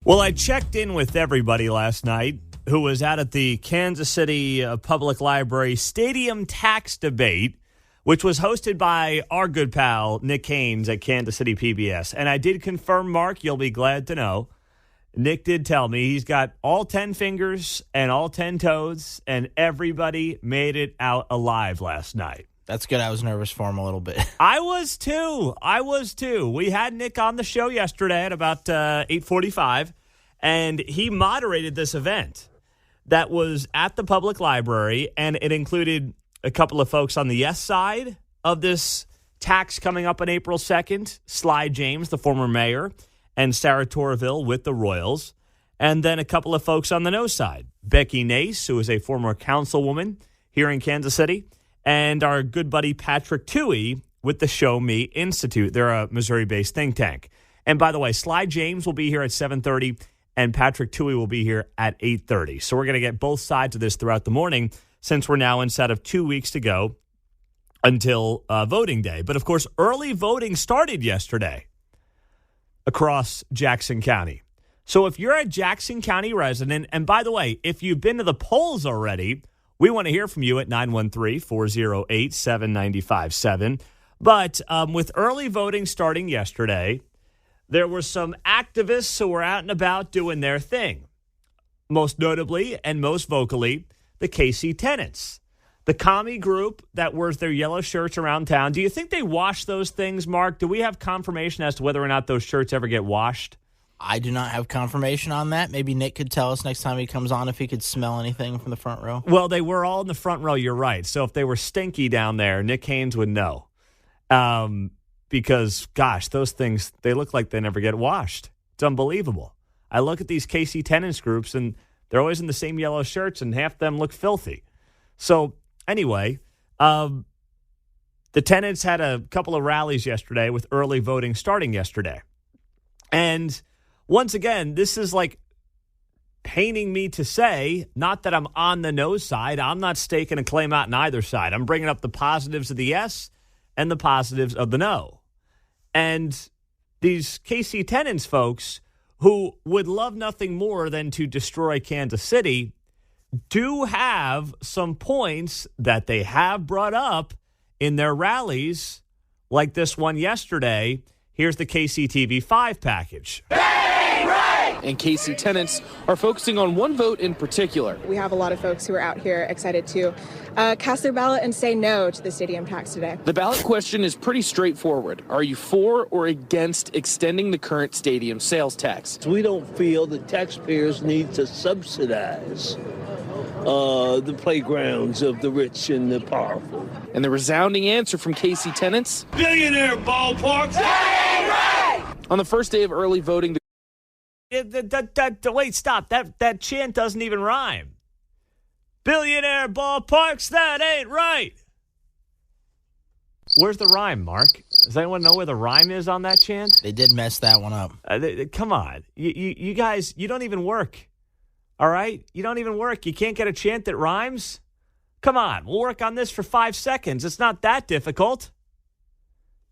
Well, I checked in with everybody last night who was out at the Kansas City Public Library Stadium Tax Debate, which was hosted by our good pal, Nick Haynes at Kansas City PBS. And I did confirm, Mark, you'll be glad to know, Nick did tell me he's got all 10 fingers and all 10 toes, and everybody made it out alive last night. That's good. I was nervous for him a little bit. I was too. We had Nick on the show yesterday at about 8:45, and he moderated this event that was at the public library, and it included a couple of folks on the yes side of this tax coming up on April 2nd, Sly James, the former mayor, and Sarah Torville with the Royals, and then a couple of folks on the no side, Becky Nace, who is a former councilwoman here in Kansas City, and our good buddy Patrick Tuohy with the Show Me Institute. They're a Missouri-based think tank. And by the way, Sly James will be here at 7:30, and Patrick Tuohy will be here at 8:30. So we're going to get both sides of this throughout the morning since we're now inside of 2 weeks to go until voting day. But, of course, early voting started yesterday across Jackson County. So if you're a Jackson County resident, and by the way, if you've been to the polls already, we want to hear from you at 913-408-7957. But with early voting starting yesterday, there were some activists who were out and about doing their thing. Most notably and most vocally, the KC Tenants, the commie group that wears their yellow shirts around town. Do you think they wash those things, Mark? Do we have confirmation as to whether or not those shirts ever get washed? I do not have confirmation on that. Maybe Nick could tell us next time he comes on if he could smell anything from the front row. Well, they were all in the front row. You're right. So if they were stinky down there, Nick Haynes would know. Because, gosh, those things, they look like they never get washed. It's unbelievable. I look at these KC Tenants groups, and they're always in the same yellow shirts, and half of them look filthy. So anyway, the Tenants had a couple of rallies yesterday with early voting starting yesterday. And once again, this is like paining me to say, not that I'm on the no side. I'm not staking a claim out on either side. I'm bringing up the positives of the yes and the positives of the no. And these KC Tenants folks who would love nothing more than to destroy Kansas City do have some points that they have brought up in their rallies, like this one yesterday. Here's the KCTV5 package. And KC Tenants are focusing on one vote in particular. We have a lot of folks who are out here excited to cast their ballot and say no to the stadium tax today. The ballot question is pretty straightforward. Are you for or against extending the current stadium sales tax? We don't feel that taxpayers need to subsidize the playgrounds of the rich and the powerful. And the resounding answer from KC Tenants? Billionaire ballparks! That ain't right! On the first day of early voting, Wait, stop. That chant doesn't even rhyme. Billionaire ballparks, that ain't right. Where's the rhyme, Mark? Does anyone know where the rhyme is on that chant? They did mess that one up. Come on. You guys, you don't even work. All right? You don't even work. You can't get a chant that rhymes? Come on. We'll work on this for 5 seconds. It's not that difficult.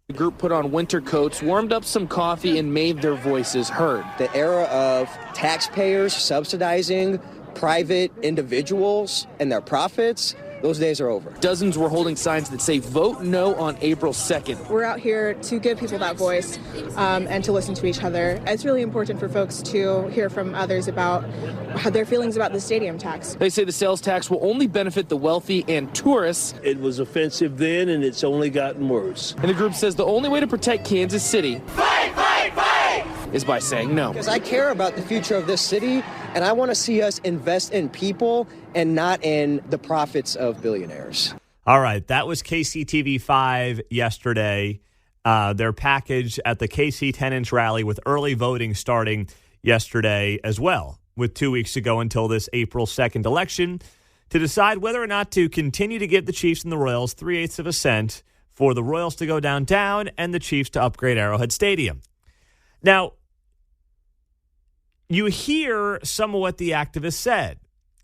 the group put on winter coats, warmed up some coffee, and made their voices heard. The era of taxpayers subsidizing private individuals and their profits, those days are over. Dozens were holding signs that say vote no on April 2nd. We're out here to give people that voice and to listen to each other. It's really important for folks to hear from others about how their feelings about the stadium tax. They say the sales tax will only benefit the wealthy and tourists. It was offensive then, and it's only gotten worse. And the group says the only way to protect Kansas City is by saying no. Because I care about the future of this city, and I want to see us invest in people and not in the profits of billionaires. All right, that was KCTV5 yesterday. Their package at the KC Tenants rally with early voting starting yesterday as well, with 2 weeks to go until this April 2nd election to decide whether or not to continue to give the Chiefs and the Royals 3/8 of a cent for the Royals to go downtown and the Chiefs to upgrade Arrowhead Stadium. Now, you hear some of what the activists said.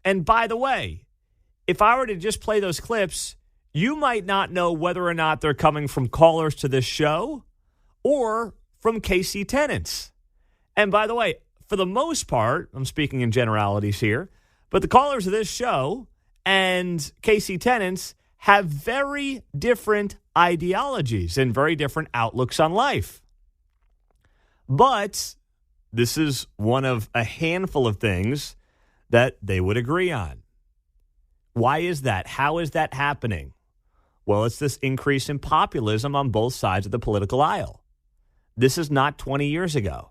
And by the way, if I were to just play those clips, you might not know whether or not they're coming from callers to this show or from KC Tenants. And by the way, for the most part, I'm speaking in generalities here, but the callers of this show and KC tenants have very different ideologies and very different outlooks on life. But this is one of a handful of things that they would agree on. Why is that? How is that happening? Well, it's this increase in populism on both sides of the political aisle. This is not 20 years ago.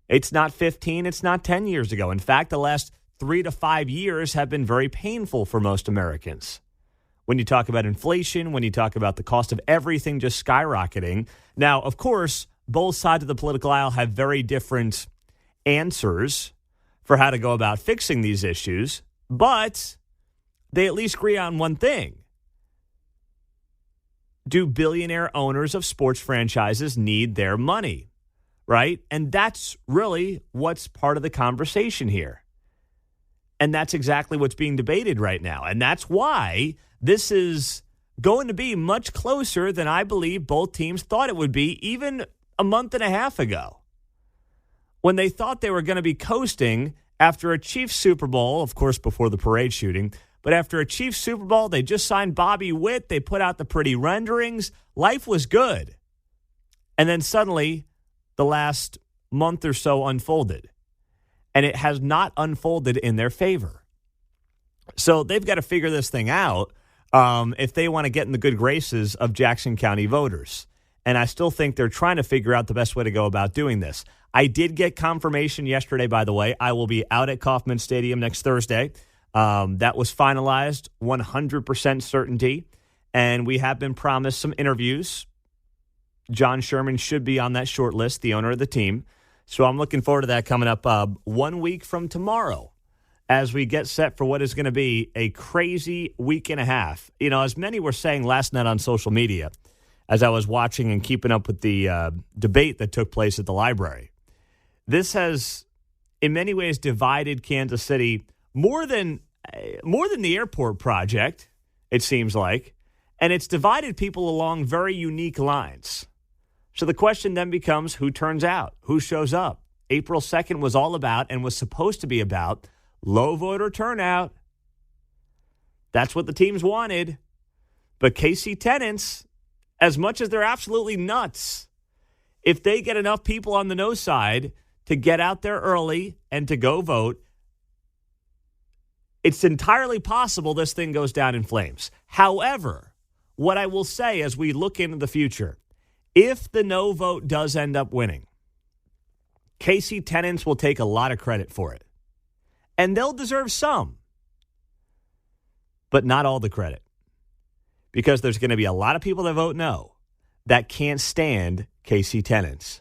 It's not 15. It's not 10 years ago. In fact, the last 3 to 5 years have been very painful for most Americans. When you talk about inflation, when you talk about the cost of everything just skyrocketing. Now, of course, both sides of the political aisle have very different answers for how to go about fixing these issues, but they at least agree on one thing. Do billionaire owners of sports franchises need their money, right? And that's really what's part of the conversation here. And that's exactly what's being debated right now. And that's why this is going to be much closer than I believe both teams thought it would be even a month and a half ago, when they thought they were going to be coasting after a Chiefs Super Bowl, of course, before the parade shooting. But after a Chiefs Super Bowl, they just signed Bobby Witt. They put out the pretty renderings. Life was good. And then suddenly, the last month or so unfolded. And it has not unfolded in their favor. So they've got to figure this thing out if they want to get in the good graces of Jackson County voters. And I still think they're trying to figure out the best way to go about doing this. I did get confirmation yesterday, by the way. I will be out at Kauffman Stadium next Thursday. That was finalized, 100% certainty. And we have been promised some interviews. John Sherman should be on that short list, the owner of the team. So I'm looking forward to that coming up 1 week from tomorrow as we get set for what is going to be a crazy week and a half. You know, as many were saying last night on social media, as I was watching and keeping up with the debate that took place at the library, this has in many ways divided Kansas City more than the airport project, it seems like, and it's divided people along very unique lines. So the question then becomes who turns out, who shows up. April 2nd was all about and was supposed to be about low voter turnout. That's what the teams wanted. But KC tenants, as much as they're absolutely nuts, if they get enough people on the no side to get out there early and to go vote, it's entirely possible this thing goes down in flames. However, what I will say as we look into the future, if the no vote does end up winning, KC tenants will take a lot of credit for it. And they'll deserve some, but not all the credit. Because there's going to be a lot of people that vote no that can't stand KC tenants.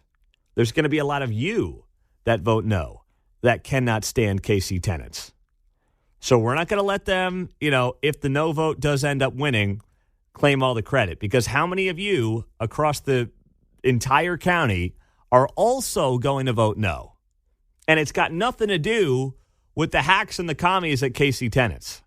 There's going to be a lot of you that vote no that cannot stand KC tenants. So we're not going to let them, if the no vote does end up winning, claim all the credit. Because how many of you across the entire county are also going to vote no? And it's got nothing to do with the hacks and the commies at KC tenants.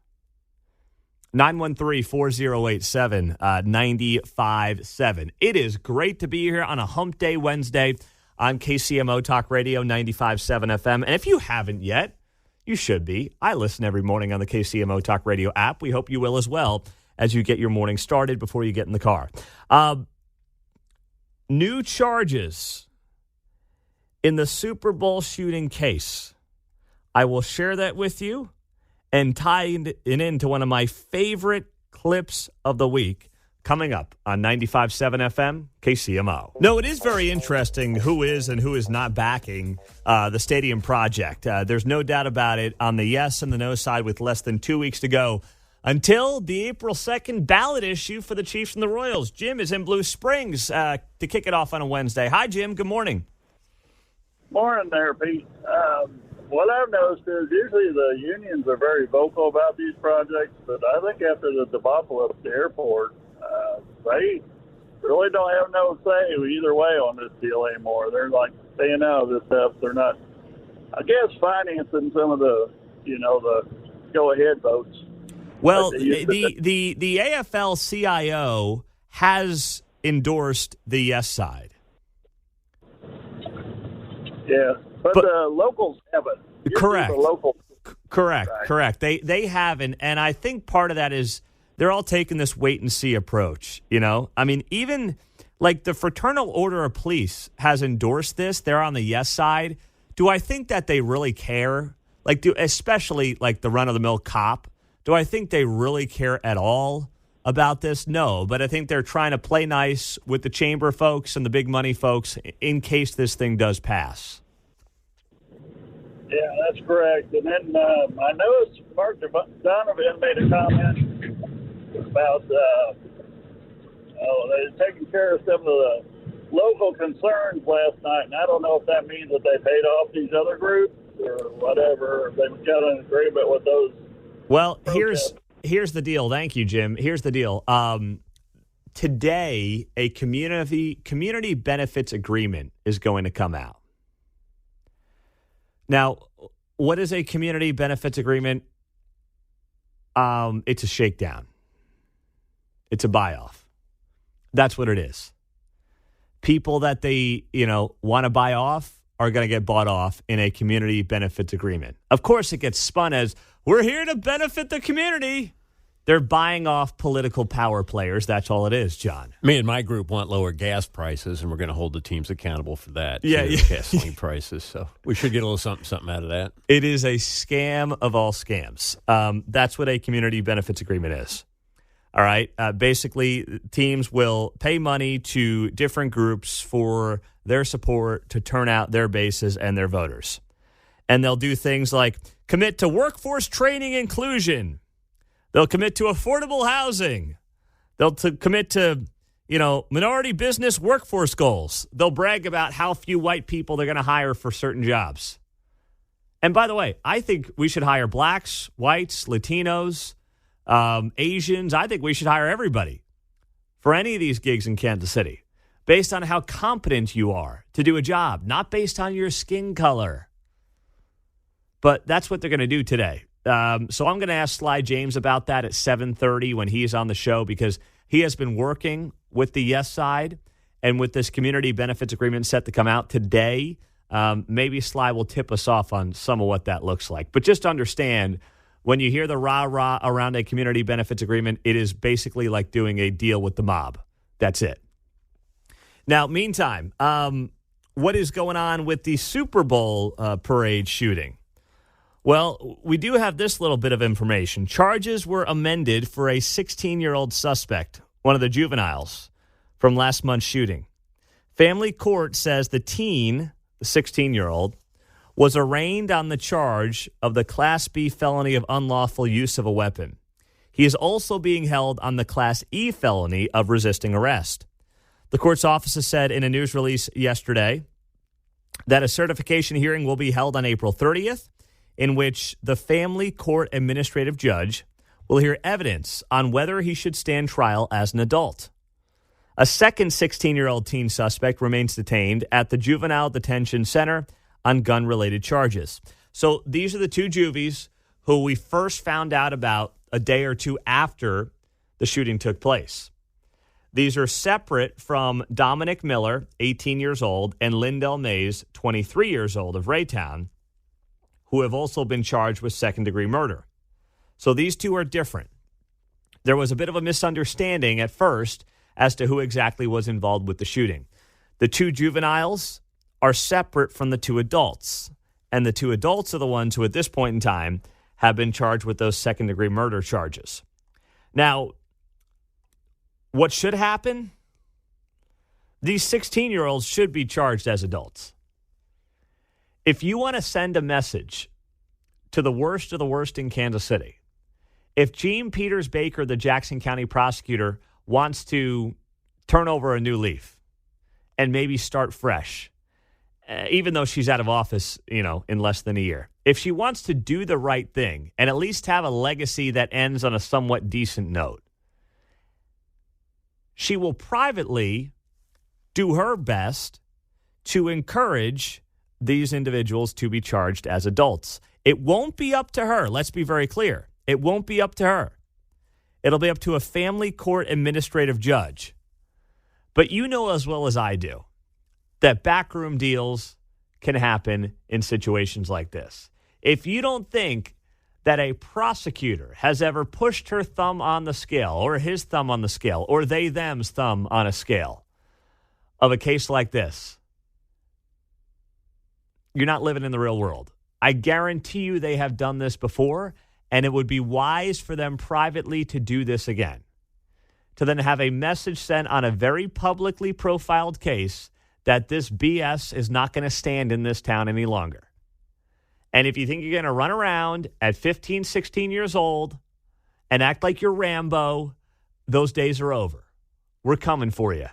913-4087-957. It is great to be here on a Hump Day Wednesday on KCMO Talk Radio 95.7 FM. And if you haven't yet, you should be. I listen every morning on the KCMO Talk Radio app. We hope you will as well as you get your morning started before you get in the car. New charges in the Super Bowl shooting case. I will share that with you and tie it into one of my favorite clips of the week coming up on 95.7 FM, KCMO. No, it is very interesting who is and who is not backing the stadium project. There's no doubt about it on the yes and the no side with less than 2 weeks to go until the April 2nd ballot issue for the Chiefs and the Royals. Jim is in Blue Springs to kick it off on a Wednesday. Hi, Jim. Good morning. Morning there, Pete. What I've noticed is usually the unions are very vocal about these projects, but I think after the debacle at the airport, they really don't have no say either way on this deal anymore. They're like staying out of this stuff. They're not, I guess, financing some of the, the go-ahead votes. Well, the AFL-CIO has endorsed the yes side. Yeah. But the locals haven't. Correct. The local. Correct. They haven't, and I think part of that is they're all taking this wait and see approach. You know, I mean, even like the Fraternal Order of Police has endorsed this. They're on the yes side. Do I think that they really care? Like, especially like the run of the mill cop. Do I think they really care at all about this? No, but I think they're trying to play nice with the chamber folks and the big money folks in case this thing does pass. Yeah, that's correct. And then I noticed Mark Donovan made a comment about they're taking care of some of the local concerns last night, and I don't know if that means that they paid off these other groups or whatever. They've got an agreement with those. Well, here's the deal. Thank you, Jim. Here's the deal. Today, a community benefits agreement is going to come out. Now, what is a community benefits agreement? It's a shakedown. It's a buy-off. That's what it is. People that they, want to buy off are going to get bought off in a community benefits agreement. Of course, it gets spun as, we're here to benefit the community. They're buying off political power players. That's all it is, John. Me and my group want lower gas prices, and we're going to hold the teams accountable for that. Yeah. Gasoline prices. So we should get a little something out of that. It is a scam of all scams. That's what a community benefits agreement is. All right. Basically, teams will pay money to different groups for their support to turn out their bases and their voters. And they'll do things like commit to workforce training inclusion. They'll commit to affordable housing. They'll commit to, minority business workforce goals. They'll brag about how few white people they're going to hire for certain jobs. And by the way, I think we should hire blacks, whites, Latinos, Asians. I think we should hire everybody for any of these gigs in Kansas City based on how competent you are to do a job, not based on your skin color. But that's what they're going to do today. So I'm going to ask Sly James about that at 7:30 when he's on the show, because he has been working with the yes side and with this community benefits agreement set to come out today. Maybe Sly will tip us off on some of what that looks like. But just understand, when you hear the rah-rah around a community benefits agreement, it is basically like doing a deal with the mob. That's it. Now, meantime, what is going on with the Super Bowl parade shooting? Well, we do have this little bit of information. Charges were amended for a 16-year-old suspect, one of the juveniles, from last month's shooting. Family court says the teen, the 16-year-old, was arraigned on the charge of the Class B felony of unlawful use of a weapon. He is also being held on the Class E felony of resisting arrest. The court's office said in a news release yesterday that a certification hearing will be held on April 30th, in which the family court administrative judge will hear evidence on whether he should stand trial as an adult. A second 16-year-old teen suspect remains detained at the Juvenile Detention Center on gun-related charges. So these are the two juvies who we first found out about a day or two after the shooting took place. These are separate from Dominic Miller, 18 years old, and Lindell Mays, 23 years old, of Raytown, who have also been charged with second-degree murder. So these two are different. There was a bit of a misunderstanding at first as to who exactly was involved with the shooting. The two juveniles are separate from the two adults, and the two adults are the ones who at this point in time have been charged with those second-degree murder charges. Now, what should happen? These 16-year-olds should be charged as adults. If you want to send a message to the worst of the worst in Kansas City, if Jean Peters Baker, the Jackson County prosecutor, wants to turn over a new leaf and maybe start fresh, even though she's out of office, in less than a year, if she wants to do the right thing and at least have a legacy that ends on a somewhat decent note, she will privately do her best to encourage these individuals to be charged as adults. It won't be up to her. Let's be very clear. It won't be up to her. It'll be up to a family court administrative judge. But you know as well as I do that backroom deals can happen in situations like this. If you don't think that a prosecutor has ever pushed her thumb on the scale or his thumb on the scale or them's thumb on a scale of a case like this, you're not living in the real world. I guarantee you they have done this before, and it would be wise for them privately to do this again. To then have a message sent on a very publicly profiled case that this BS is not going to stand in this town any longer. And if you think you're going to run around at 15, 16 years old and act like you're Rambo, those days are over. We're coming for you.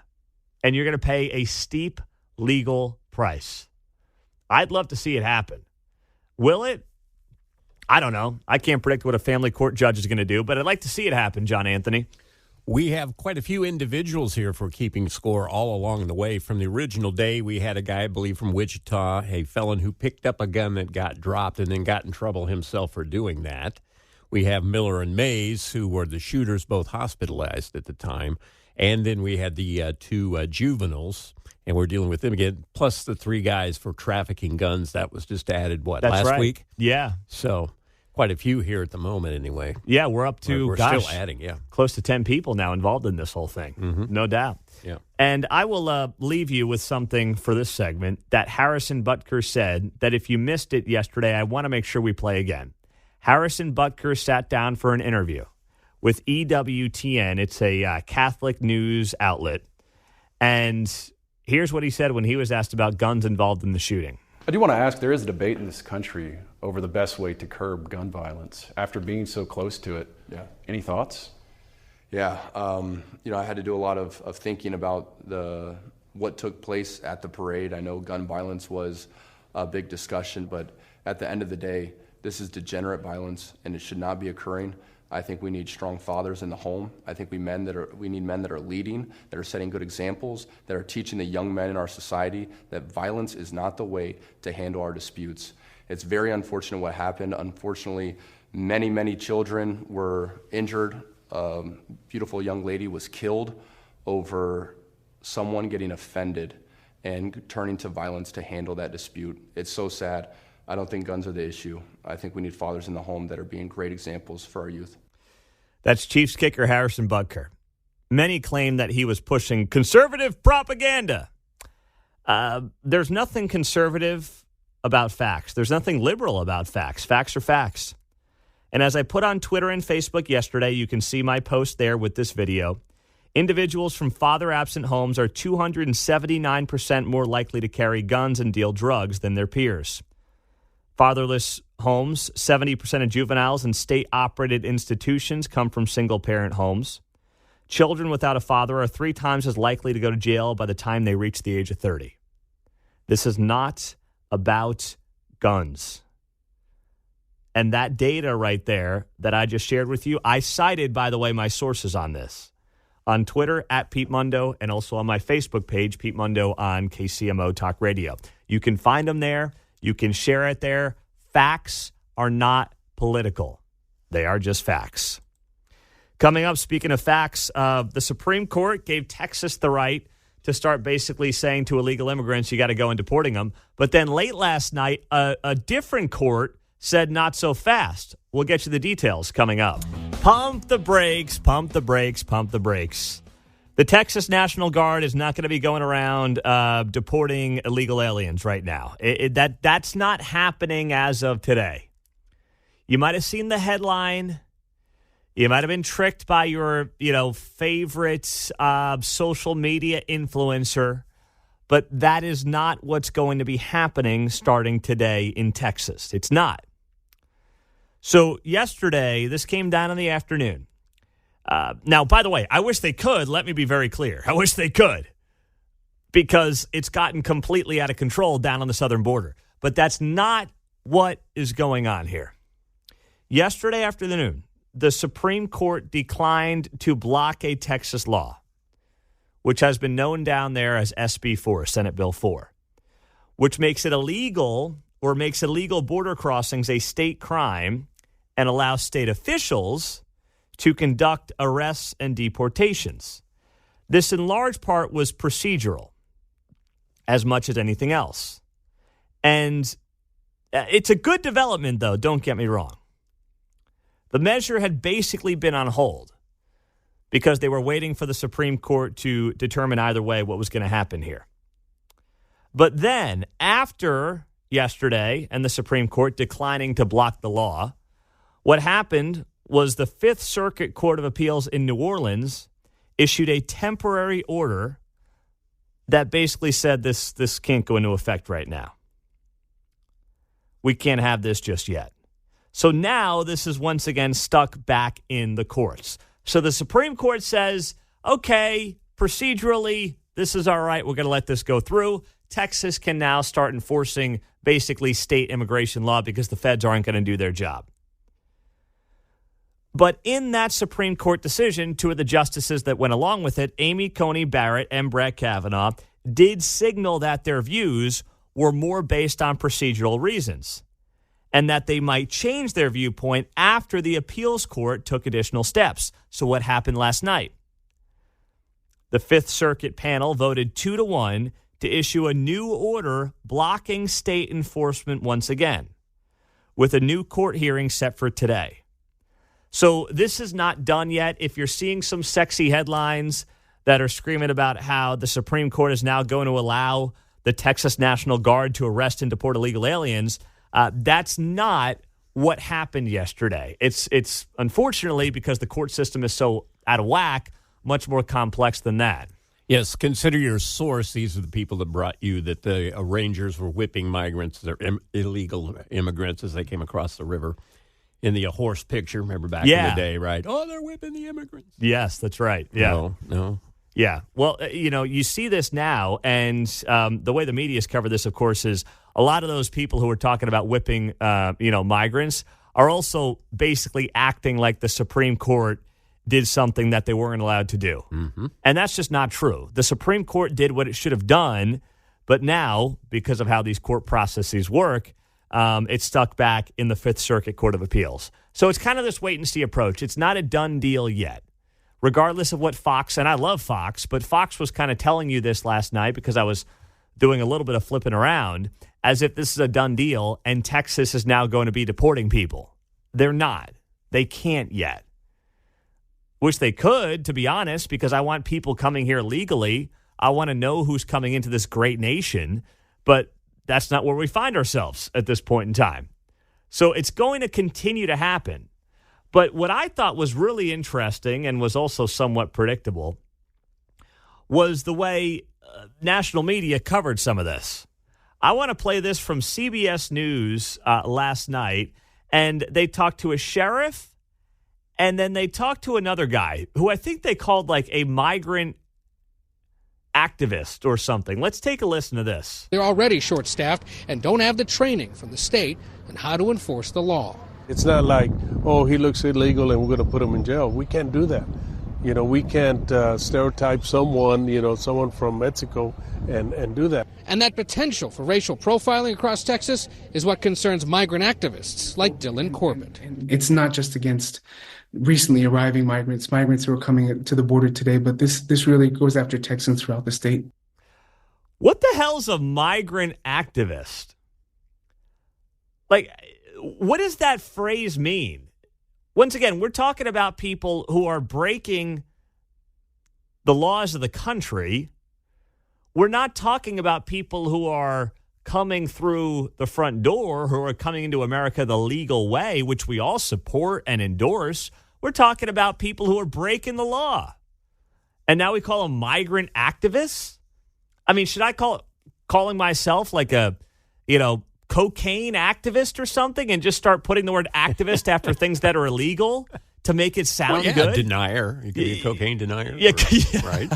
And you're going to pay a steep legal price. I'd love to see it happen. Will it? I don't know. I can't predict what a family court judge is going to do, but I'd like to see it happen, John Anthony. We have quite a few individuals here for keeping score all along the way. From the original day, we had a guy, I believe, from Wichita, a felon who picked up a gun that got dropped and then got in trouble himself for doing that. We have Miller and Mays, who were the shooters, both hospitalized at the time. And then we had the two juveniles, and we're dealing with them again, plus the three guys for trafficking guns. That was just added, last week? Yeah. So quite a few here at the moment anyway. Yeah, we're up to, we're still adding, close to 10 people now involved in this whole thing. Mm-hmm. No doubt. Yeah. And I will leave you with something for this segment that Harrison Butker said that if you missed it yesterday, I want to make sure we play again. Harrison Butker sat down for an interview with EWTN. It's a Catholic news outlet. And here's what he said when he was asked about guns involved in the shooting. I do want to ask, there is a debate in this country over the best way to curb gun violence. After being so close to it, any thoughts? Yeah, I had to do a lot of thinking about what took place at the parade. I know gun violence was a big discussion, but at the end of the day, this is degenerate violence, and it should not be occurring. I think we need strong fathers in the home. I think we need men that are leading, that are setting good examples, that are teaching the young men in our society that violence is not the way to handle our disputes. It's very unfortunate what happened. Unfortunately, many, many children were injured. A beautiful young lady was killed over someone getting offended and turning to violence to handle that dispute. It's so sad. I don't think guns are the issue. I think we need fathers in the home that are being great examples for our youth. That's Chiefs kicker Harrison Butker. Many claim that he was pushing conservative propaganda. There's nothing conservative about facts. There's nothing liberal about facts. Facts are facts. And as I put on Twitter and Facebook yesterday, you can see my post there with this video. Individuals from father-absent homes are 279% more likely to carry guns and deal drugs than their peers. Fatherless homes, 70% of juveniles in state-operated institutions come from single-parent homes. Children without a father are 3 times as likely to go to jail by the time they reach the age of 30. This is not about guns. And that data right there that I just shared with you, I cited, by the way, my sources on this. On Twitter, at Pete Mundo, and also on my Facebook page, Pete Mundo on KCMO Talk Radio. You can find them there. You can share it there. Facts are not political. They are just facts. Coming up, speaking of facts, the Supreme Court gave Texas the right to start basically saying to illegal immigrants, you got to go and deporting them. But then late last night, a different court said not so fast. We'll get you the details coming up. Pump the brakes, pump the brakes, pump the brakes. The Texas National Guard is not going to be going around deporting illegal aliens right now. That's not happening as of today. You might have seen the headline. You might have been tricked by your, favorite social media influencer. But that is not what's going to be happening starting today in Texas. It's not. So yesterday, this came down in the afternoon. Now, by the way, I wish they could. Let me be very clear. I wish they could, because it's gotten completely out of control down on the southern border. But that's not what is going on here. Yesterday afternoon, the Supreme Court declined to block a Texas law, which has been known down there as SB 4, Senate Bill 4, which makes it illegal or makes illegal border crossings a state crime and allows state officials to conduct arrests and deportations. This, in large part, was procedural as much as anything else. And it's a good development, though, don't get me wrong. The measure had basically been on hold because they were waiting for the Supreme Court to determine either way what was going to happen here. But then, after yesterday and the Supreme Court declining to block the law, what happened was the Fifth Circuit Court of Appeals in New Orleans issued a temporary order that basically said this can't go into effect right now. We can't have this just yet. So now this is once again stuck back in the courts. So the Supreme Court says, okay, procedurally, this is all right. We're going to let this go through. Texas can now start enforcing basically state immigration law because the feds aren't going to do their job. But in that Supreme Court decision, two of the justices that went along with it, Amy Coney Barrett and Brett Kavanaugh, did signal that their views were more based on procedural reasons and that they might change their viewpoint after the appeals court took additional steps. So what happened last night? The Fifth Circuit panel voted 2-1 to issue a new order blocking state enforcement once again, with a new court hearing set for today. So this is not done yet. If you're seeing some sexy headlines that are screaming about how the Supreme Court is now going to allow the Texas National Guard to arrest and deport illegal aliens, that's not what happened yesterday. It's unfortunately, because the court system is so out of whack, much more complex than that. Yes, consider your source. These are the people that brought you that the Rangers were whipping migrants, they're illegal immigrants as they came across the river. In the horse picture, remember back in the day, right? Oh, they're whipping the immigrants. Yes, that's right. Yeah. No. Yeah. Well, you see this now, and the way the media has covered this, of course, is a lot of those people who are talking about whipping, migrants are also basically acting like the Supreme Court did something that they weren't allowed to do. Mm-hmm. And that's just not true. The Supreme Court did what it should have done, but now, because of how these court processes work, it's stuck back in the Fifth Circuit Court of Appeals. So it's kind of this wait-and-see approach. It's not a done deal yet. Regardless of what Fox, and I love Fox, but Fox was kind of telling you this last night because I was doing a little bit of flipping around as if this is a done deal and Texas is now going to be deporting people. They're not. They can't yet. Wish they could, to be honest, because I want people coming here legally. I want to know who's coming into this great nation, but that's not where we find ourselves at this point in time. So it's going to continue to happen. But what I thought was really interesting and was also somewhat predictable was the way national media covered some of this. I want to play this from CBS News last night, and they talked to a sheriff, and then they talked to another guy who I think they called like a migrant activist or something. Let's take a listen to this. They're already short-staffed and don't have the training from the state on how to enforce the law. It's not like, oh, he looks illegal and we're going to put him in jail. We can't do that. We can't stereotype someone, someone from Mexico and do that. And that potential for racial profiling across Texas is what concerns migrant activists like Dylan Corbett. It's not just against recently arriving migrants who are coming to the border today, but this really goes after Texans throughout the state. What the hell's a migrant activist? Like, what does that phrase mean? Once again, we're talking about people who are breaking the laws of the country. We're not talking about people who are coming through the front door, who are coming into America the legal way, which we all support and endorse. We're talking about people who are breaking the law. And now we call them migrant activists? I mean, should I calling myself like a, cocaine activist or something and just start putting the word activist after things that are illegal to make it sound good? Denier. You could be a cocaine denier. Yeah. Right.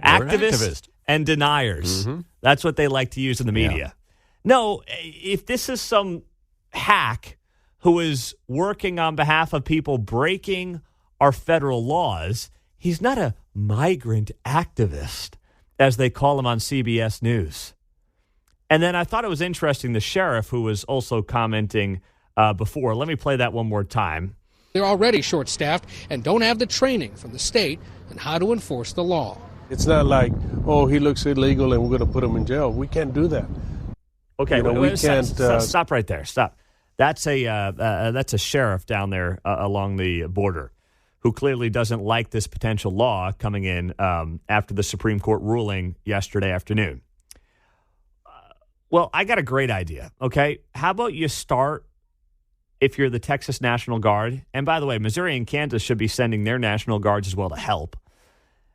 Activist and deniers. Mm-hmm. That's what they like to use in the media. Yeah. No, if this is some hack who is working on behalf of people breaking our federal laws, he's not a migrant activist, as they call him on CBS News. And then I thought it was interesting, the sheriff who was also commenting before. Let me play that one more time. They're already short-staffed and don't have the training from the state on how to enforce the law. It's not like, oh, he looks illegal and we're going to put him in jail. We can't do that. Okay, we can't stop right there. Stop. That's a sheriff down there along the border who clearly doesn't like this potential law coming in after the Supreme Court ruling yesterday afternoon. Well, I got a great idea, okay? How about you start, if you're the Texas National Guard, and by the way, Missouri and Kansas should be sending their National Guards as well to help.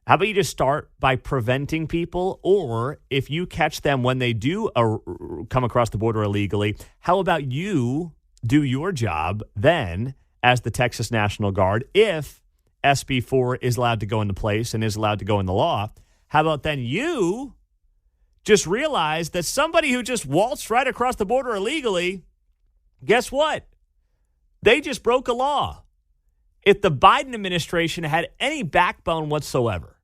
How about you just start by preventing people, or if you catch them when they do come across the border illegally, how about you do your job then as the Texas National Guard if SB 4 is allowed to go into place and is allowed to go in the law? How about then you just realize that somebody who just waltzed right across the border illegally, guess what? They just broke a law. If the Biden administration had any backbone whatsoever,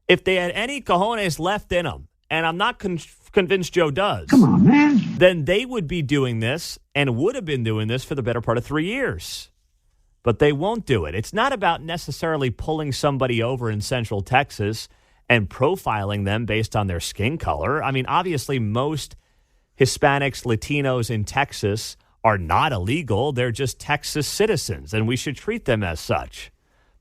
if they had any cojones left in them, and I'm not convinced Joe does. Come on, man. Then they would be doing this and would have been doing this for the better part of 3 years. But they won't do it. It's not about necessarily pulling somebody over in Central Texas and profiling them based on their skin color. I mean, obviously, most Hispanics, Latinos in Texas are not illegal. They're just Texas citizens, and we should treat them as such.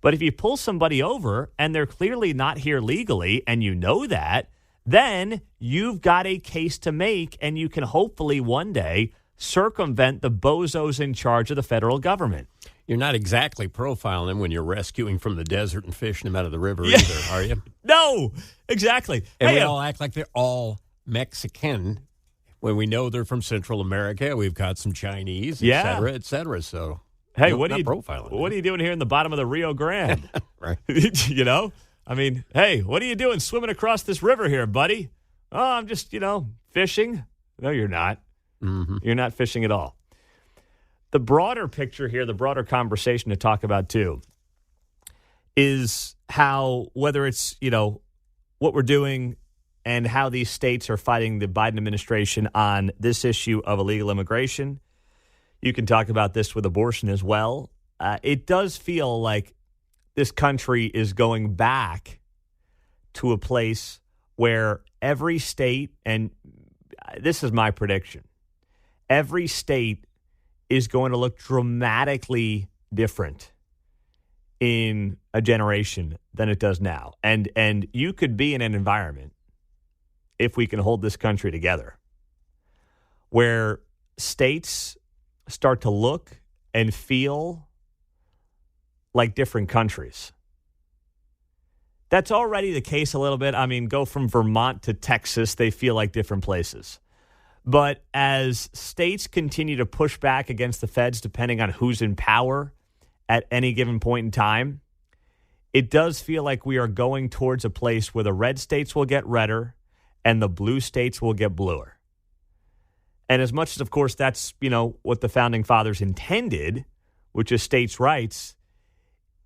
But if you pull somebody over and they're clearly not here legally, and you know that, then you've got a case to make, and you can hopefully one day circumvent the bozos in charge of the federal government. You're not exactly profiling them when you're rescuing from the desert and fishing them out of the river either, are you? No, exactly. And we all act like they're all Mexican when we know they're from Central America. We've got some Chinese, et cetera, et cetera. So, hey, what are you doing here in the bottom of the Rio Grande? Right. You know? I mean, hey, what are you doing swimming across this river here, buddy? Oh, I'm just, fishing. No, you're not. Mm-hmm. You're not fishing at all. The broader picture here, the broader conversation to talk about, too, is how, whether it's, what we're doing and how these states are fighting the Biden administration on this issue of illegal immigration. You can talk about this with abortion as well. It does feel like this country is going back to a place where every state, and this is my prediction, every state is going to look dramatically different in a generation than it does now. And you could be in an environment, if we can hold this country together, where states start to look and feel like different countries. That's already the case a little bit. I mean, go from Vermont to Texas, they feel like different places. But as states continue to push back against the feds, depending on who's in power at any given point in time, it does feel like we are going towards a place where the red states will get redder and the blue states will get bluer. And as much as, of course, that's, what the founding fathers intended, which is states' rights,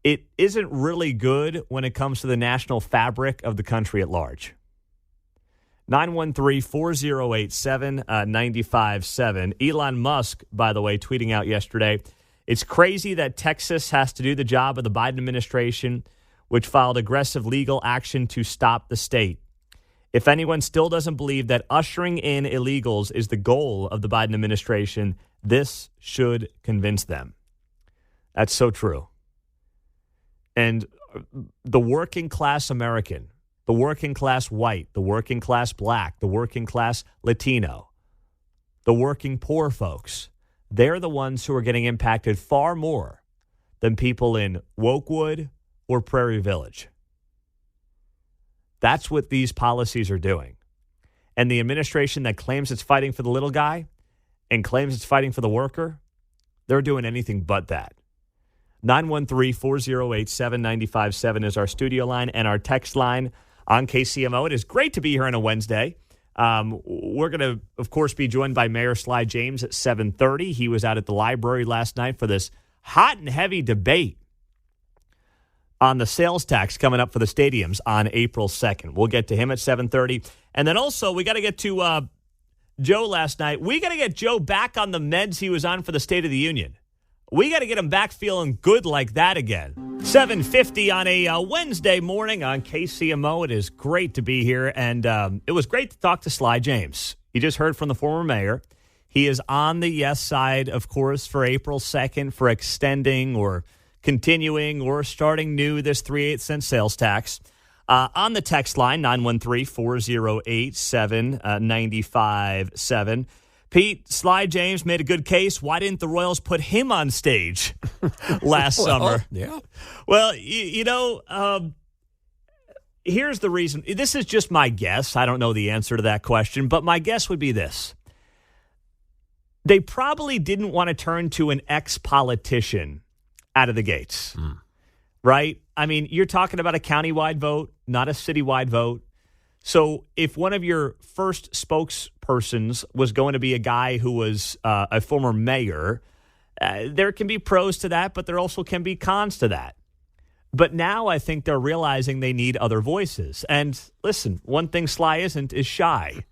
it isn't really good when it comes to the national fabric of the country at large. 913-408-7957. Elon Musk, by the way, tweeting out yesterday, it's crazy that Texas has to do the job of the Biden administration, which filed aggressive legal action to stop the state. If anyone still doesn't believe that ushering in illegals is the goal of the Biden administration, this should convince them. That's so true. And the working class American, the working class white, the working class black, the working class Latino, the working poor folks, they're the ones who are getting impacted far more than people in Wokewood or Prairie Village. That's what these policies are doing. And the administration that claims it's fighting for the little guy and claims it's fighting for the worker, they're doing anything but that. 913-408-7957 is our studio line and our text line on KCMO. It is great to be here on a Wednesday. We're going to, of course, be joined by Mayor Sly James at 7:30. He was out at the library last night for this hot and heavy debate on the sales tax coming up for the stadiums on April 2nd. We'll get to him at 7:30. And then also, we got to get to Joe last night. We got to get Joe back on the meds he was on for the State of the Union. We got to get him back feeling good like that again. 7:50 on a Wednesday morning on KCMO. It is great to be here, and it was great to talk to Sly James. You just heard from the former mayor. He is on the yes side, of course, for April 2nd for extending or continuing or starting new this 3/8 cent sales tax. On the text line, 913-408-7957. Pete, Sly James made a good case. Why didn't the Royals put him on stage last summer? Yeah. Well, here's the reason. This is just my guess. I don't know the answer to that question, but my guess would be this. They probably didn't want to turn to an ex-politician out of the gates, right? I mean, you're talking about a countywide vote, not a citywide vote. So if one of your first spokespersons was going to be a guy who was a former mayor, there can be pros to that, but there also can be cons to that. But now I think they're realizing they need other voices. And listen, one thing Sly isn't is shy.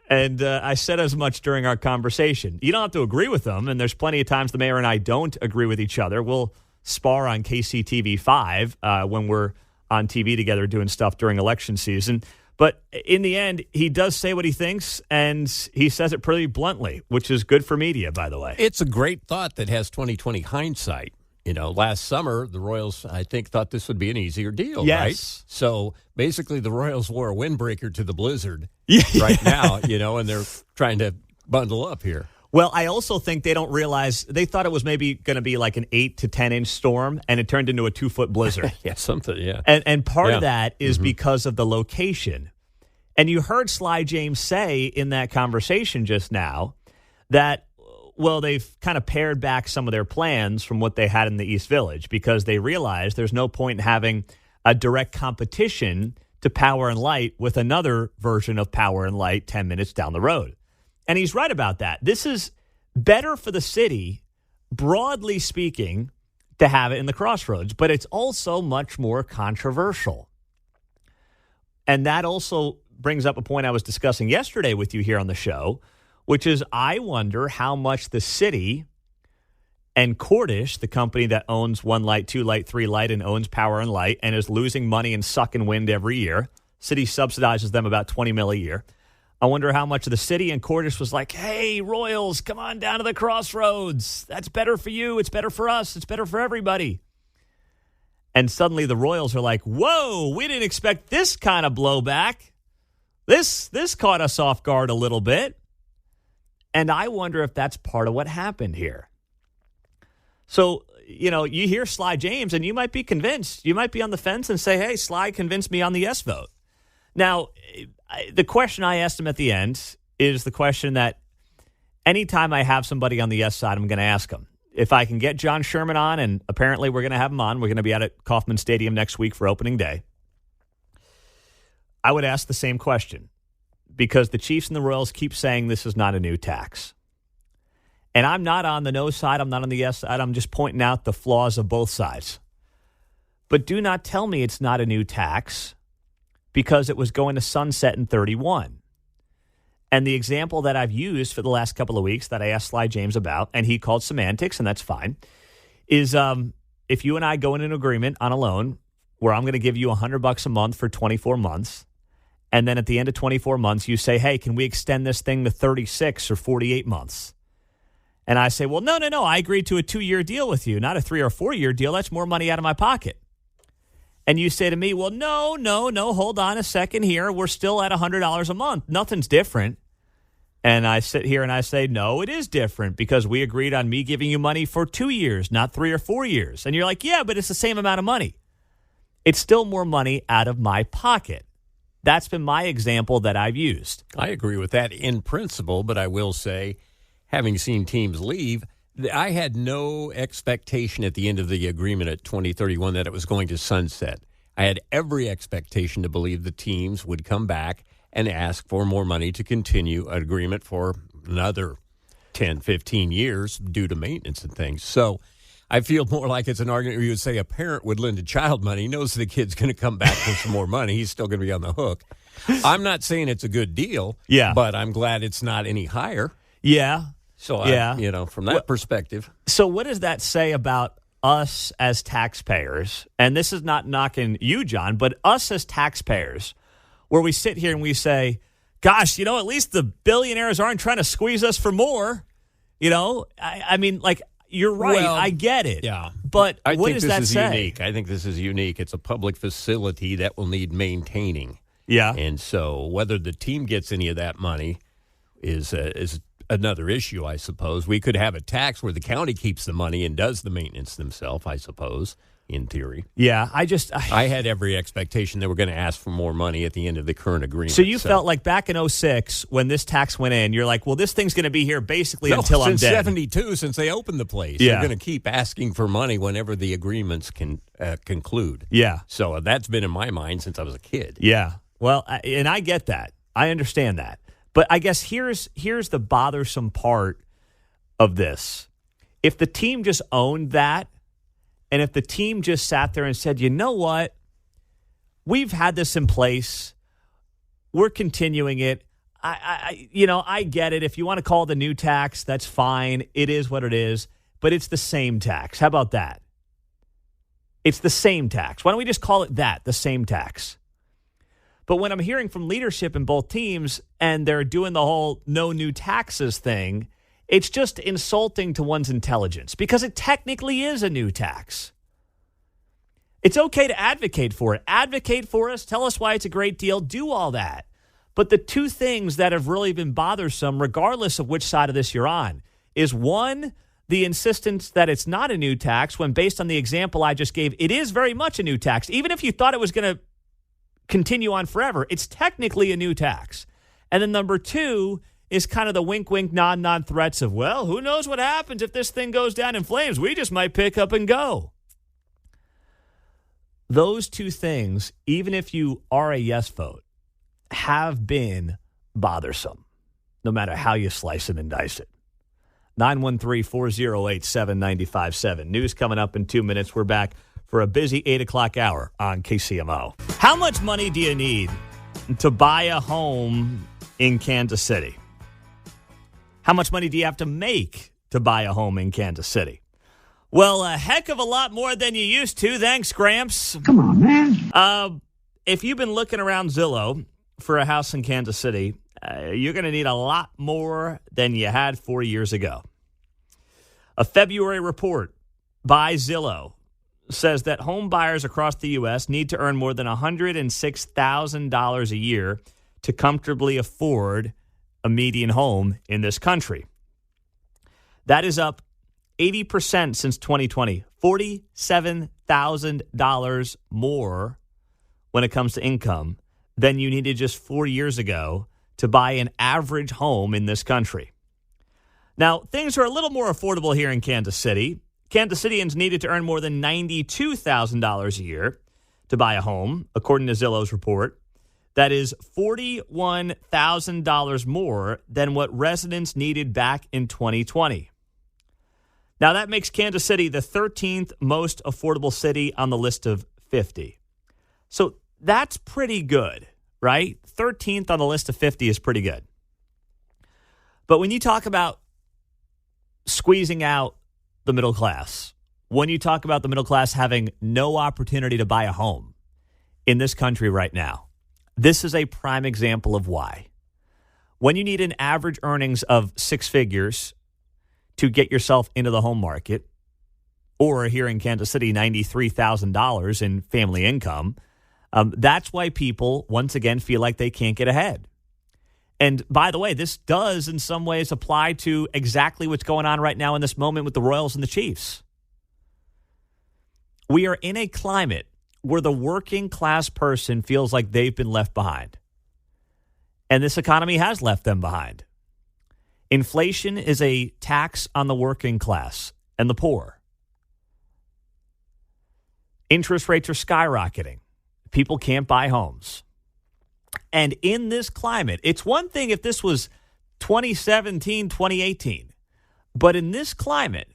And I said as much during our conversation. You don't have to agree with them, and there's plenty of times the mayor and I don't agree with each other. We'll spar on KCTV5 when we're on TV together doing stuff during election season. But in the end, he does say what he thinks, and he says it pretty bluntly, which is good for media, by the way. It's a great thought that has 20/20 hindsight. You know, last summer, the Royals, I think, thought this would be an easier deal, right? So basically, the Royals wore a windbreaker to the blizzard right now, and they're trying to bundle up here. Well, I also think they don't realize they thought it was maybe going to be like an 8 to 10 inch storm, and it turned into a 2-foot blizzard. Yeah. And part of that is because of the location. And you heard Sly James say in that conversation just now that, well, they've kind of pared back some of their plans from what they had in the East Village because they realized there's no point in having a direct competition to Power and Light with another version of Power and Light 10 minutes down the road. And he's right about that. This is better for the city, broadly speaking, to have it in the Crossroads, but it's also much more controversial. And that also brings up a point I was discussing yesterday with you here on the show, which is I wonder how much the city and Cordish, the company that owns 1 Light, 2 Light, 3 Light, and owns Power and Light and is losing money and sucking wind every year. City subsidizes them about $20 million a year. I wonder how much of the city and Cordish was like, hey, Royals, come on down to the Crossroads. That's better for you. It's better for us. It's better for everybody. And suddenly the Royals are like, whoa, we didn't expect this kind of blowback. This caught us off guard a little bit. And I wonder if that's part of what happened here. So, you hear Sly James and you might be convinced. You might be on the fence and say, hey, Sly convinced me on the yes vote. Now, the question I asked him at the end is the question that anytime I have somebody on the yes side, I'm going to ask them. If I can get John Sherman on, and apparently we're going to have him on, we're going to be out at Kauffman Stadium next week for opening day, I would ask the same question because the Chiefs and the Royals keep saying this is not a new tax. And I'm not on the no side. I'm not on the yes side. I'm just pointing out the flaws of both sides. But do not tell me it's not a new tax because it was going to sunset in 31. And the example that I've used for the last couple of weeks that I asked Sly James about, and he called semantics, and that's fine, is if you and I go in an agreement on a loan where I'm going to give you $100 a month for 24 months, and then at the end of 24 months, you say, hey, can we extend this thing to 36 or 48 months? And I say, well, no, I agreed to a 2-year deal with you, not a 3 or 4 year deal. That's more money out of my pocket. And you say to me, well, no, hold on a second here. We're still at $100 a month. Nothing's different. And I sit here and I say, no, it is different because we agreed on me giving you money for 2 years, not 3 or 4 years. And you're like, yeah, but it's the same amount of money. It's still more money out of my pocket. That's been my example that I've used. I agree with that in principle, but I will say, having seen teams leave, I had no expectation at the end of the agreement at 2031 that it was going to sunset. I had every expectation to believe the teams would come back and ask for more money to continue an agreement for another 10, 15 years due to maintenance and things. So I feel more like it's an argument where you would say a parent would lend a child money. He knows the kid's going to come back for some more money. He's still going to be on the hook. I'm not saying it's a good deal, but I'm glad it's not any higher. Yeah. So, from that perspective. So what does that say about us as taxpayers? And this is not knocking you, John, but us as taxpayers, where we sit here and we say, gosh, at least the billionaires aren't trying to squeeze us for more. I mean, like, you're right. Well, I get it. Yeah. But I what think does this that is say? unique. I think this is unique. It's a public facility that will need maintaining. Yeah. And so whether the team gets any of that money is another issue, I suppose. We could have a tax where the county keeps the money and does the maintenance themselves, I suppose, in theory. Yeah, I had every expectation they were going to ask for more money at the end of the current agreement. So you felt like back in 2006 when this tax went in, you're like, well, this thing's going to be here basically until I'm dead. Since 1972, since they opened the place. Yeah. They're going to keep asking for money whenever the agreements can conclude. Yeah. So that's been in my mind since I was a kid. Yeah. Well, and I get that. I understand that. But I guess here's the bothersome part of this. If the team just owned that, and if the team just sat there and said, you know what, we've had this in place, we're continuing it. I get it. If you want to call it the new tax, that's fine. It is what it is. But it's the same tax. How about that? It's the same tax. Why don't we just call it that, the same tax? But when I'm hearing from leadership in both teams and they're doing the whole no new taxes thing, it's just insulting to one's intelligence because it technically is a new tax. It's okay to advocate for it. Advocate for us. Tell us why it's a great deal. Do all that. But the two things that have really been bothersome, regardless of which side of this you're on, is one, the insistence that it's not a new tax when based on the example I just gave, it is very much a new tax. Even if you thought it was going to continue on forever, it's technically a new tax. And then number two is kind of the wink, wink, nod, nod threats of, well, who knows what happens if this thing goes down in flames? We just might pick up and go. Those two things, even if you are a yes vote, have been bothersome, no matter how you slice it and dice it. 913-408-7957. News coming up in 2 minutes. We're back for a busy 8 o'clock hour on KCMO. How much money do you need to buy a home in Kansas City? How much money do you have to make to buy a home in Kansas City? Well, a heck of a lot more than you used to. Thanks, Gramps. Come on, man. If you've been looking around Zillow for a house in Kansas City, you're going to need a lot more than you had 4 years ago. A February report by Zillow says that home buyers across the U.S. need to earn more than $106,000 a year to comfortably afford a median home in this country. That is up 80% since 2020, $47,000 more when it comes to income than you needed just 4 years ago to buy an average home in this country. Now, things are a little more affordable here in Kansas City. Kansas Cityans needed to earn more than $92,000 a year to buy a home, according to Zillow's report. That is $41,000 more than what residents needed back in 2020. Now, that makes Kansas City the 13th most affordable city on the list of 50. So that's pretty good, right? 13th on the list of 50 is pretty good. But when you talk about squeezing out the middle class, when you talk about the middle class having no opportunity to buy a home in this country right now, this is a prime example of why. When you need an average earnings of six figures to get yourself into the home market, or here in Kansas City, $93,000 in family income, that's why people, once again, feel like they can't get ahead. And by the way, this does in some ways apply to exactly what's going on right now in this moment with the Royals and the Chiefs. We are in a climate where the working class person feels like they've been left behind. And this economy has left them behind. Inflation is a tax on the working class and the poor. Interest rates are skyrocketing. People can't buy homes. And in this climate, it's one thing if this was 2017, 2018. But in this climate,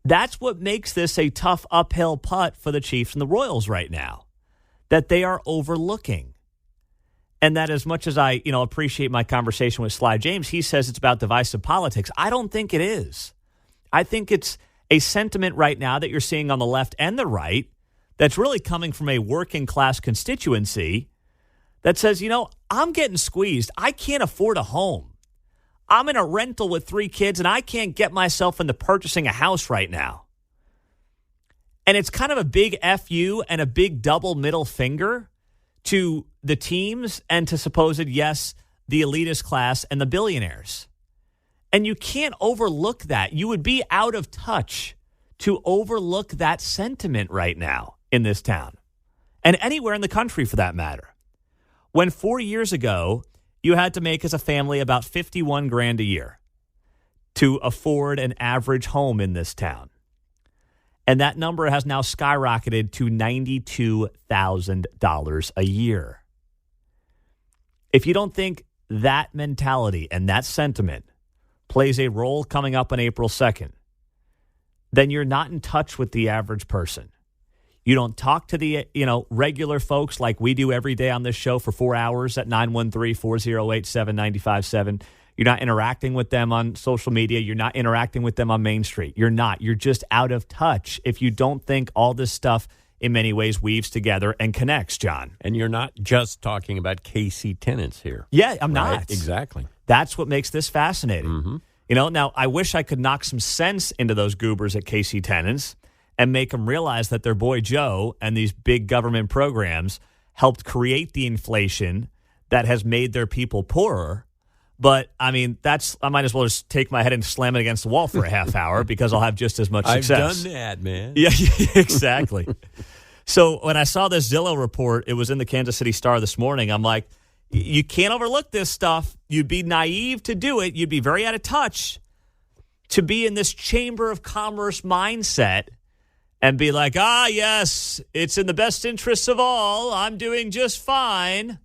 that's what makes this a tough uphill putt for the Chiefs and the Royals right now, that they are overlooking. And that as much as I, appreciate my conversation with Sly James, he says it's about divisive politics. I don't think it is. I think it's a sentiment right now that you're seeing on the left and the right that's really coming from a working class constituency that says, I'm getting squeezed. I can't afford a home. I'm in a rental with 3 kids, and I can't get myself into purchasing a house right now. And it's kind of a big FU and a big double middle finger to the teams and to supposed, yes, the elitist class and the billionaires. And you can't overlook that. You would be out of touch to overlook that sentiment right now in this town and anywhere in the country for that matter. When 4 years ago, you had to make as a family about $51,000 a year to afford an average home in this town. And that number has now skyrocketed to $92,000 a year. If you don't think that mentality and that sentiment plays a role coming up on April 2nd, then you're not in touch with the average person. You don't talk to the, regular folks like we do every day on this show for 4 hours at 913-408-7957. You're not interacting with them on social media. You're not interacting with them on Main Street. You're not. You're just out of touch if you don't think all this stuff in many ways weaves together and connects, John. And you're not just talking about KC tenants here. Yeah, I'm right? not. Exactly. That's what makes this fascinating. Mm-hmm. Now I wish I could knock some sense into those goobers at KC Tenants and make them realize that their boy Joe and these big government programs helped create the inflation that has made their people poorer. But, I mean, I might as well just take my head and slam it against the wall for a half hour because I'll have just as much success. I've done that, man. Yeah, exactly. So when I saw this Zillow report, it was in the Kansas City Star this morning. I'm like, you can't overlook this stuff. You'd be naive to do it. You'd be very out of touch to be in this Chamber of Commerce mindset and be like, yes, it's in the best interests of all. I'm doing just fine.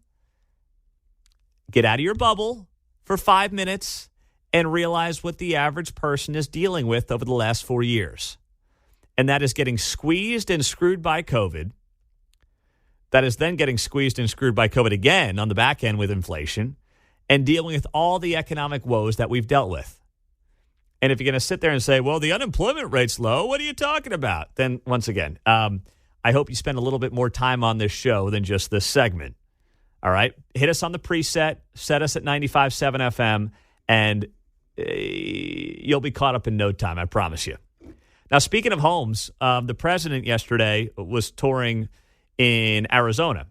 Get out of your bubble for 5 minutes and realize what the average person is dealing with over the last 4 years. And that is getting squeezed and screwed by COVID. That is then getting squeezed and screwed by COVID again on the back end with inflation and dealing with all the economic woes that we've dealt with. And if you're going to sit there and say, well, the unemployment rate's low, what are you talking about? Then once again, I hope you spend a little bit more time on this show than just this segment. All right. Hit us on the preset, set us at 95.7 FM, and you'll be caught up in no time, I promise you. Now, speaking of homes, the president yesterday was touring in Arizona.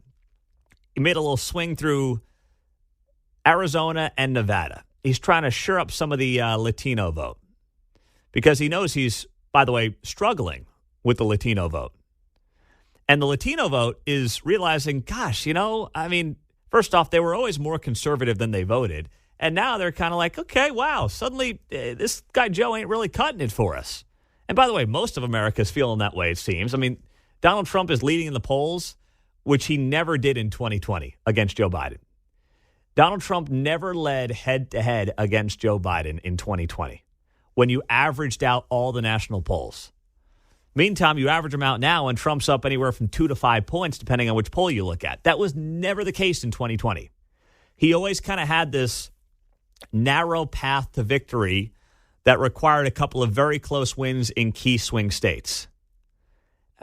He made a little swing through Arizona and Nevada. He's trying to shore up some of the Latino vote because he knows he's, by the way, struggling with the Latino vote. And the Latino vote is realizing, gosh, first off, they were always more conservative than they voted. And now they're kind of like, okay, wow, suddenly this guy Joe ain't really cutting it for us. And by the way, most of America is feeling that way, it seems. I mean, Donald Trump is leading in the polls, which he never did in 2020 against Joe Biden. Donald Trump never led head-to-head against Joe Biden in 2020 when you averaged out all the national polls. Meantime, you average them out now, and Trump's up anywhere from 2 to 5 points, depending on which poll you look at. That was never the case in 2020. He always kind of had this narrow path to victory that required a couple of very close wins in key swing states.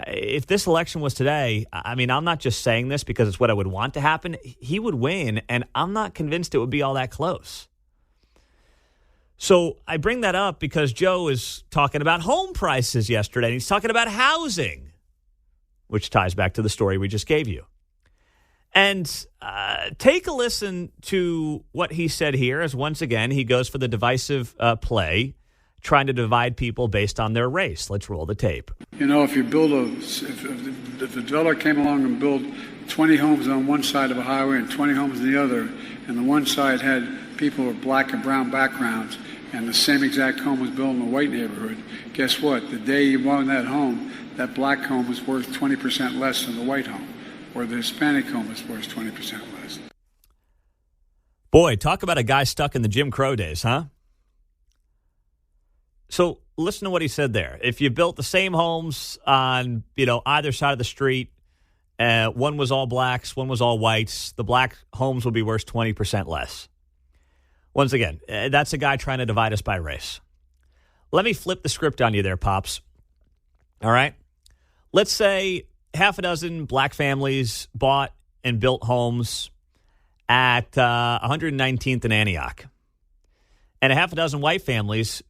If this election was today, I'm not just saying this because it's what I would want to happen. He would win, and I'm not convinced it would be all that close. So I bring that up because Joe is talking about home prices yesterday, and he's talking about housing, which ties back to the story we just gave you. And take a listen to what he said here as, once again, he goes for the divisive play, trying to divide people based on their race. Let's roll the tape. If you build if a developer came along and built 20 homes on one side of a highway and 20 homes on the other, and the one side had people with black and brown backgrounds, and the same exact home was built in a white neighborhood, guess what? The day you bought that home, that black home was worth 20% less than the white home, or the Hispanic home was worth 20% less. Boy, talk about a guy stuck in the Jim Crow days, huh? So listen to what he said there. If you built the same homes on, either side of the street, one was all blacks, one was all whites, the black homes will be worth 20% less. Once again, that's a guy trying to divide us by race. Let me flip the script on you there, Pops. All right? Let's say half a dozen black families bought and built homes at 119th and Antioch. And a half a dozen white families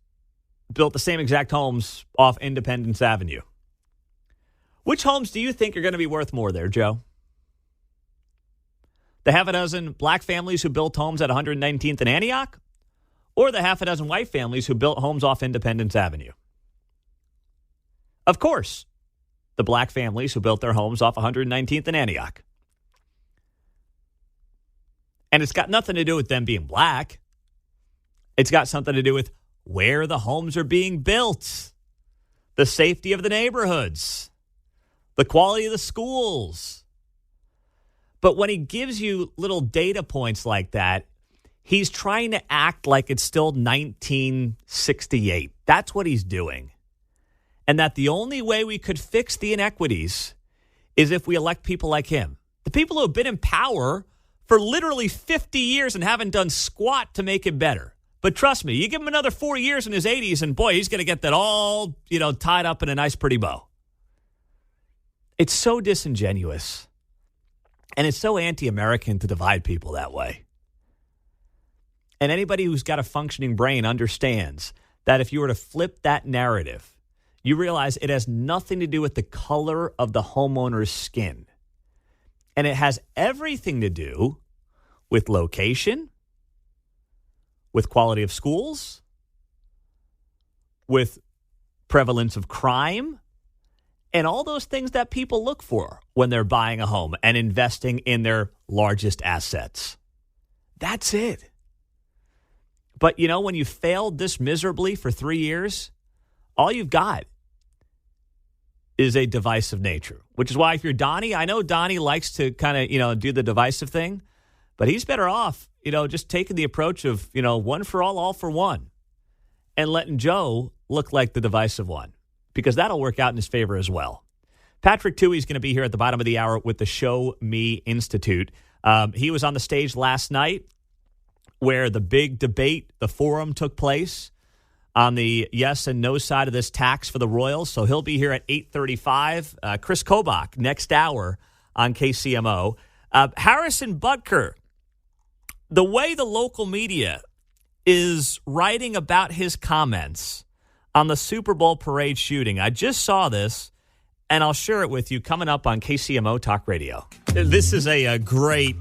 built the same exact homes off Independence Avenue. Which homes do you think are going to be worth more there, Joe? The half a dozen black families who built homes at 119th and Antioch, or the half a dozen white families who built homes off Independence Avenue? Of course, the black families who built their homes off 119th and Antioch. And it's got nothing to do with them being black. It's got something to do with where the homes are being built, the safety of the neighborhoods, the quality of the schools. But when he gives you little data points like that, he's trying to act like it's still 1968. That's what he's doing. And that the only way we could fix the inequities is if we elect people like him. The people who have been in power for literally 50 years and haven't done squat to make it better. But trust me, you give him another 4 years in his 80s, and boy, he's going to get that all, tied up in a nice, pretty bow. It's so disingenuous. And it's so anti-American to divide people that way. And anybody who's got a functioning brain understands that if you were to flip that narrative, you realize it has nothing to do with the color of the homeowner's skin. And it has everything to do with location, with quality of schools, with prevalence of crime, and all those things that people look for when they're buying a home and investing in their largest assets. That's it. But, when you failed this miserably for 3 years, all you've got is a divisive nature, which is why if you're Donnie, I know Donnie likes to kind of, do the divisive thing, but he's better off, just taking the approach of, one for all for one, and letting Joe look like the divisive one, because that'll work out in his favor as well. Patrick Tuohy's going to be here at the bottom of the hour with the Show Me Institute. He was on the stage last night where the big debate, the forum took place on the yes and no side of this tax for the Royals. So he'll be here at 8:35. Chris Kobach, next hour on KCMO. Harrison Butker, the way the local media is writing about his comments on the Super Bowl parade shooting, I just saw this, and I'll share it with you coming up on KCMO Talk Radio. This is a great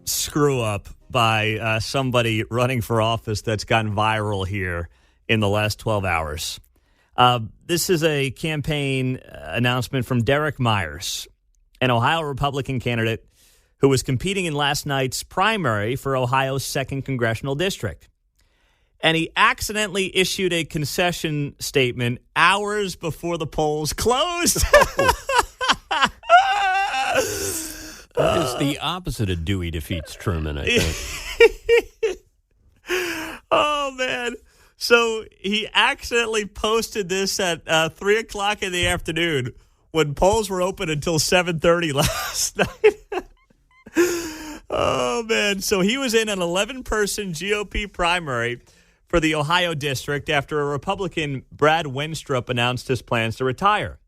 screw-up by somebody running for office that's gotten viral here in the last 12 hours. This is a campaign announcement from Derek Myers, an Ohio Republican candidate who was competing in last night's primary for Ohio's 2nd Congressional District. And he accidentally issued a concession statement hours before the polls closed. That is the opposite of Dewey defeats Truman, I think. Oh, man. So he accidentally posted this at 3 o'clock in the afternoon when polls were open until 7:30 last night. Oh, man. So he was in an 11-person GOP primary for the Ohio district after a Republican, Brad Wenstrup, announced his plans to retire.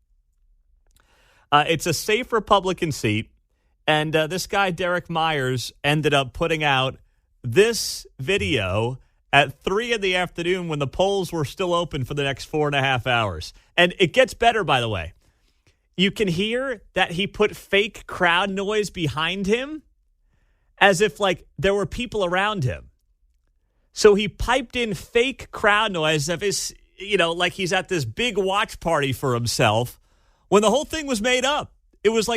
It's a safe Republican seat, and this guy, Derek Myers, ended up putting out this video at 3 in the afternoon when the polls were still open for the next 4.5 hours. And it gets better, by the way. You can hear that he put fake crowd noise behind him as if, there were people around him. So he piped in fake crowd noise of his, like he's at this big watch party for himself when the whole thing was made up. It was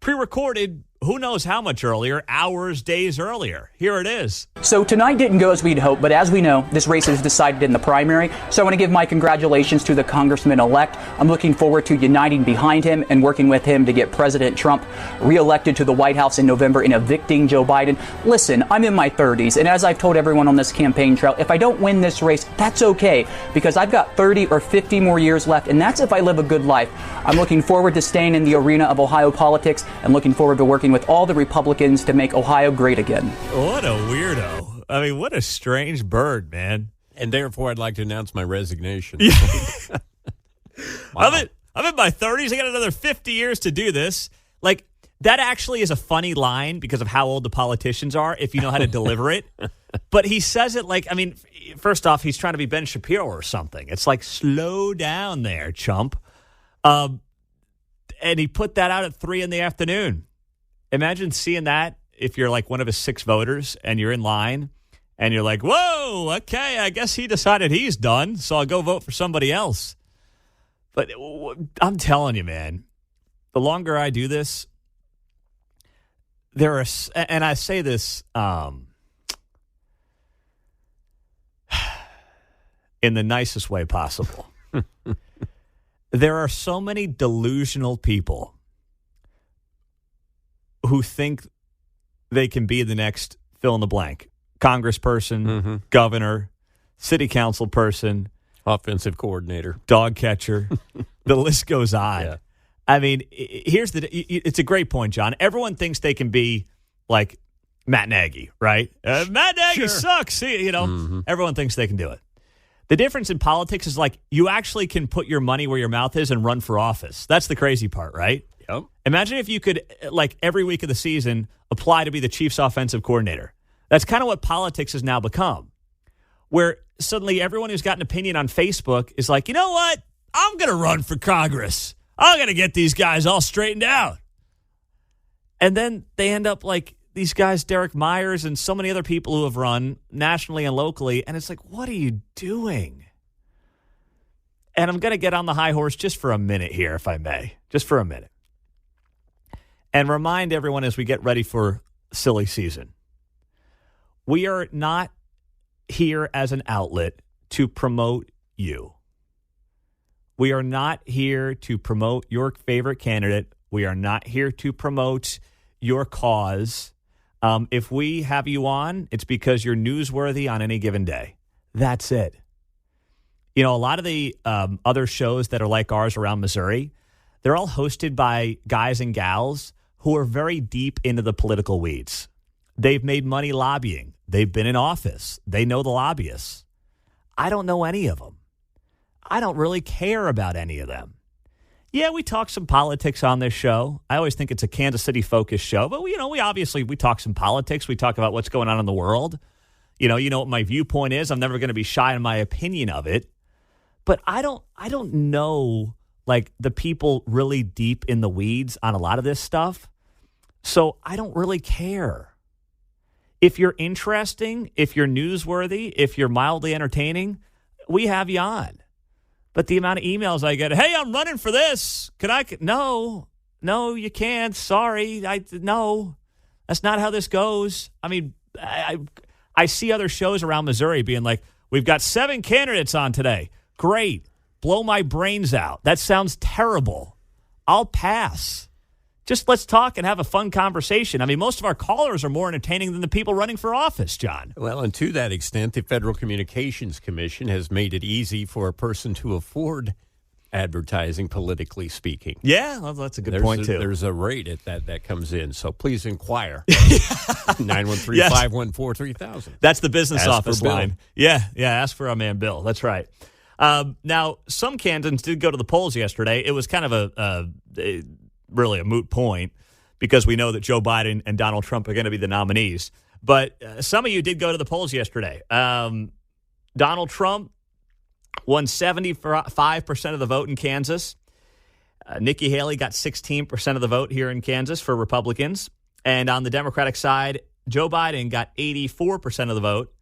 pre-recorded, who knows how much earlier, hours, days earlier. Here it is. So tonight didn't go as we'd hoped, but as we know, this race is decided in the primary. So I want to give my congratulations to the congressman-elect. I'm looking forward to uniting behind him and working with him to get President Trump reelected to the White House in November and evicting Joe Biden. Listen, I'm in my 30s, and as I've told everyone on this campaign trail, if I don't win this race, that's okay, because I've got 30 or 50 more years left, and that's if I live a good life. I'm looking forward to staying in the arena of Ohio politics and looking forward to working with all the Republicans to make Ohio great again. What a weirdo. I mean, what a strange bird, man. And therefore, I'd like to announce my resignation. Wow. I'm in my 30s. I got another 50 years to do this. That actually is a funny line because of how old the politicians are, if you know how to deliver it. But he says it like, I mean, first off, he's trying to be Ben Shapiro or something. It's like, slow down there, chump. And he put that out at 3 p.m. Imagine seeing that if you're like one of his 6 voters and you're in line and you're like, whoa, okay, I guess he decided he's done, so I'll go vote for somebody else. But I'm telling you, man, the longer I do this, there are, and I say this in the nicest way possible. There are so many delusional people who think they can be the next fill in the blank. Congressperson, governor, city council person, offensive coordinator, dog catcher. The list goes on. Yeah. I mean, it's a great point, John. Everyone thinks they can be like Matt Nagy, right? Matt Nagy sucks. Everyone thinks they can do it. The difference in politics is like you actually can put your money where your mouth is and run for office. That's the crazy part, right? Yep. Imagine if you could, like every week of the season, apply to be the Chiefs offensive coordinator. That's kind of what politics has now become, where suddenly everyone who's got an opinion on Facebook is like, you know what? I'm going to run for Congress. I'm going to get these guys all straightened out. And then they end up like these guys, Derek Myers and so many other people who have run nationally and locally. And it's like, what are you doing? And I'm going to get on the high horse just for a minute here, if I may, just for a minute. And remind everyone as we get ready for silly season, we are not here as an outlet to promote you. We are not here to promote your favorite candidate. We are not here to promote your cause. If we have you on, it's because you're newsworthy on any given day. That's it. You know, a lot of the other shows that are like ours around Missouri, they're all hosted by guys and gals who are very deep into the political weeds. They've made money lobbying. They've been in office. They know the lobbyists. I don't know any of them. I don't really care about any of them. Yeah, we talk some politics on this show. I always think it's a Kansas City-focused show, but we talk some politics. We talk about what's going on in the world. You know what my viewpoint is. I'm never going to be shy in my opinion of it. But I don't know like the people really deep in the weeds on a lot of this stuff. So I don't really care. If you're interesting, if you're newsworthy, if you're mildly entertaining, we have you on. But the amount of emails I get, hey, I'm running for this. No, you can't. Sorry. No, that's not how this goes. I mean, I see other shows around Missouri being like, we've got 7 candidates on today. Great. Blow my brains out. That sounds terrible. I'll pass. Just let's talk and have a fun conversation. I mean, most of our callers are more entertaining than the people running for office, John. Well, and to that extent, the Federal Communications Commission has made it easy for a person to afford advertising, politically speaking. Yeah, well, that's a good point, too. There's a rate at that comes in, so please inquire. 913-514-3000. That's the business office line. Yeah, ask for our man Bill. That's right. Now, some Kansans did go to the polls yesterday. It was kind of really a moot point because we know that Joe Biden and Donald Trump are going to be the nominees. But some of you did go to the polls yesterday. Donald Trump won 75% of the vote in Kansas. Nikki Haley got 16% of the vote here in Kansas for Republicans. And on the Democratic side, Joe Biden got 84% of the vote.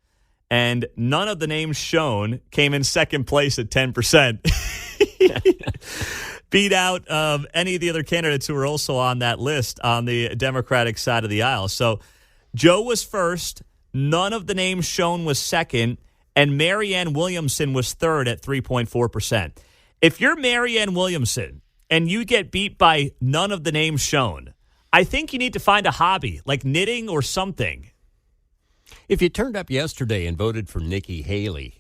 And none of the names shown came in second place at 10%. Beat out any of the other candidates who were also on that list on the Democratic side of the aisle. So Joe was first. None of the names shown was second. And Marianne Williamson was third at 3.4%. If you're Marianne Williamson and you get beat by none of the names shown, I think you need to find a hobby like knitting or something. If you turned up yesterday and voted for Nikki Haley,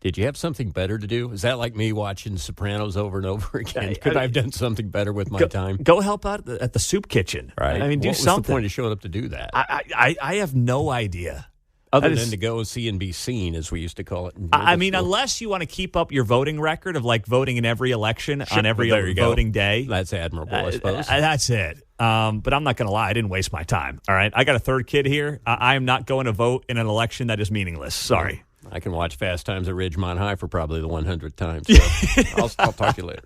did you have something better to do? Is that like me watching Sopranos over and over again? Could I have done something better with my time? Go help out at the soup kitchen. Right. I mean, do what something. What's the point of showing up to do that? I have no idea. Other than to go see and be seen, as we used to call it. I mean, unless you want to keep up your voting record of like voting in every election on every voting day. That's admirable, I suppose. That's it. But I'm not going to lie. I didn't waste my time. All right. I got a third kid here. I am not going to vote in an election that is meaningless. Sorry. I can watch Fast Times at Ridgemont High for probably the 100th time. So I'll talk to you later.